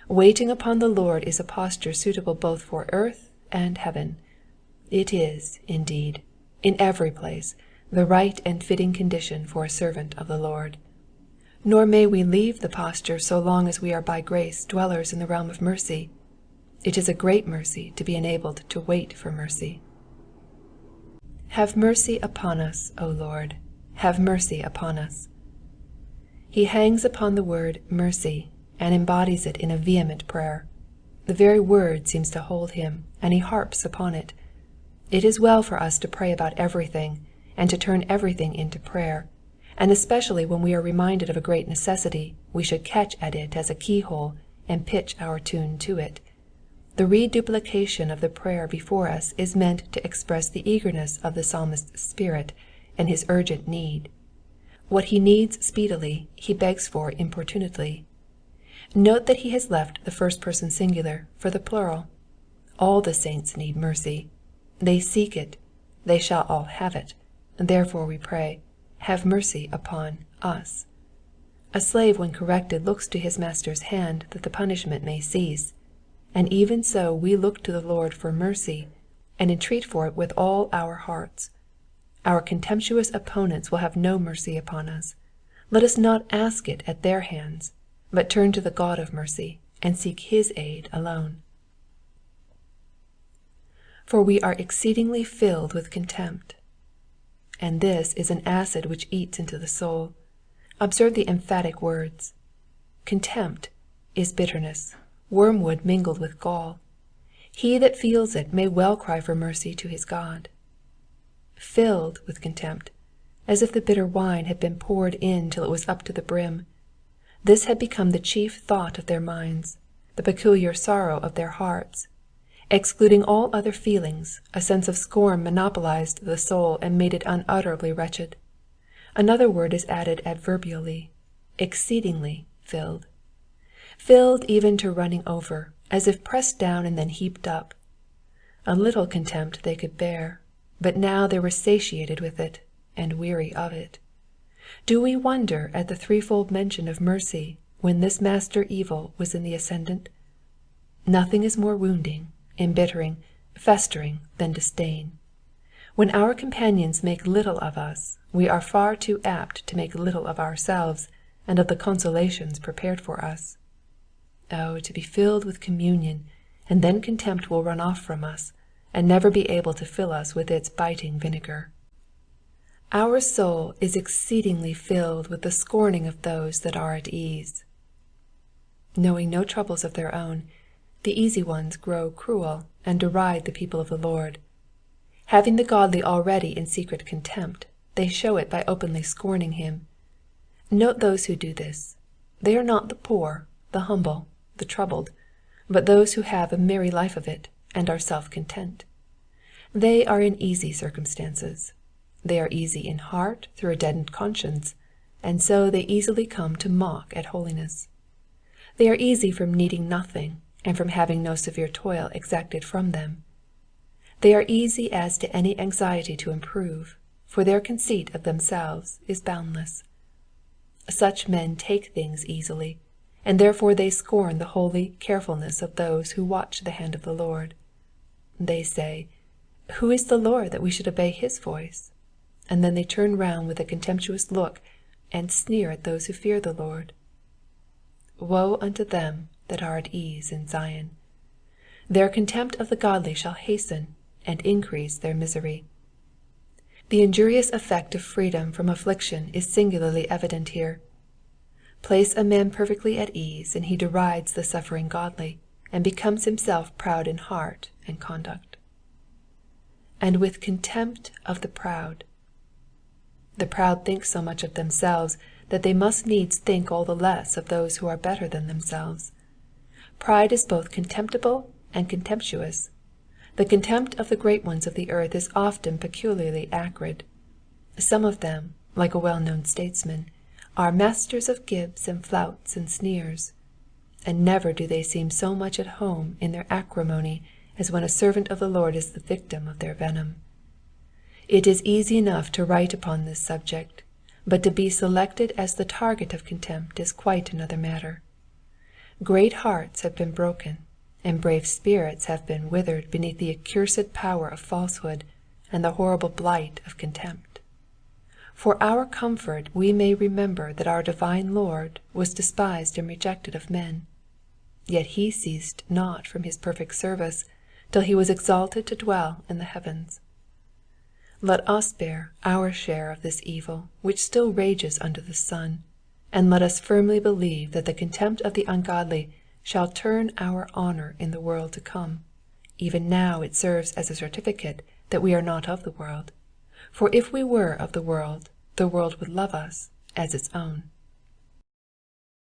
Waiting upon the Lord is a posture suitable both for earth and heaven. It is, indeed, in every place, the right and fitting condition for a servant of the Lord. Nor may we leave the posture so long as we are by grace dwellers in the realm of mercy. It is a great mercy to be enabled to wait for mercy. Have mercy upon us, O Lord, have mercy upon us. He hangs upon the word mercy, and embodies it in a vehement prayer. The very word seems to hold him, and he harps upon it. It is well for us to pray about everything, and to turn everything into prayer, and especially when we are reminded of a great necessity, we should catch at it as a keyhole and pitch our tune to it. The reduplication of the prayer before us is meant to express the eagerness of the psalmist's spirit and his urgent need. What he needs speedily, he begs for importunately. Note that he has left the first person singular for the plural. All the saints need mercy. They seek it. They shall all have it. Therefore we pray, have mercy upon us. A slave when corrected looks to his master's hand that the punishment may cease. And even so we look to the Lord for mercy, and entreat for it with all our hearts. Our contemptuous opponents will have no mercy upon us. Let us not ask it at their hands, but turn to the God of mercy, and seek his aid alone. For we are exceedingly filled with contempt. And this is an acid which eats into the soul. Observe the emphatic words. Contempt is bitterness, wormwood mingled with gall. He that feels it may well cry for mercy to his God. Filled with contempt, as if the bitter wine had been poured in till it was up to the brim. This had become the chief thought of their minds, the peculiar sorrow of their hearts. Excluding all other feelings, a sense of scorn monopolized the soul and made it unutterably wretched. Another word is added adverbially, exceedingly filled. Filled even to running over, as if pressed down and then heaped up. A little contempt they could bear, but now they were satiated with it, and weary of it. Do we wonder at the threefold mention of mercy when this master evil was in the ascendant? Nothing is more wounding, embittering, festering than disdain. When our companions make little of us, we are far too apt to make little of ourselves and of the consolations prepared for us. Oh, to be filled with communion, and then contempt will run off from us, and never be able to fill us with its biting vinegar. Our soul is exceedingly filled with the scorning of those that are at ease. Knowing no troubles of their own, the easy ones grow cruel and deride the people of the Lord. Having the godly already in secret contempt, they show it by openly scorning him. Note those who do this. They are not the poor, the humble, the troubled, but those who have a merry life of it, and are self-content. They are in easy circumstances. They are easy in heart through a deadened conscience, and so they easily come to mock at holiness. They are easy from needing nothing, and from having no severe toil exacted from them. They are easy as to any anxiety to improve, for their conceit of themselves is boundless. Such men take things easily, and therefore they scorn the holy carefulness of those who watch the hand of the Lord. They say, Who is the Lord that we should obey his voice? And then they turn round with a contemptuous look and sneer at those who fear the Lord. Woe unto them that are at ease in Zion. Their contempt of the godly shall hasten and increase their misery. The injurious effect of freedom from affliction is singularly evident here. Place a man perfectly at ease, and he derides the suffering godly, and becomes himself proud in heart and conduct. And with contempt of the proud. The proud think so much of themselves that they must needs think all the less of those who are better than themselves. Pride is both contemptible and contemptuous. The contempt of the great ones of the earth is often peculiarly acrid. Some of them, like a well-known statesman, are masters of gibes and flouts and sneers, and never do they seem so much at home in their acrimony as when a servant of the Lord is the victim of their venom. It is easy enough to write upon this subject, but to be selected as the target of contempt is quite another matter. Great hearts have been broken, and brave spirits have been withered beneath the accursed power of falsehood and the horrible blight of contempt. For our comfort we may remember that our divine Lord was despised and rejected of men. Yet he ceased not from his perfect service till he was exalted to dwell in the heavens. Let us bear our share of this evil which still rages under the sun, and let us firmly believe that the contempt of the ungodly shall turn our honor in the world to come. Even now it serves as a certificate that we are not of the world. For if we were of the world would love us as its own.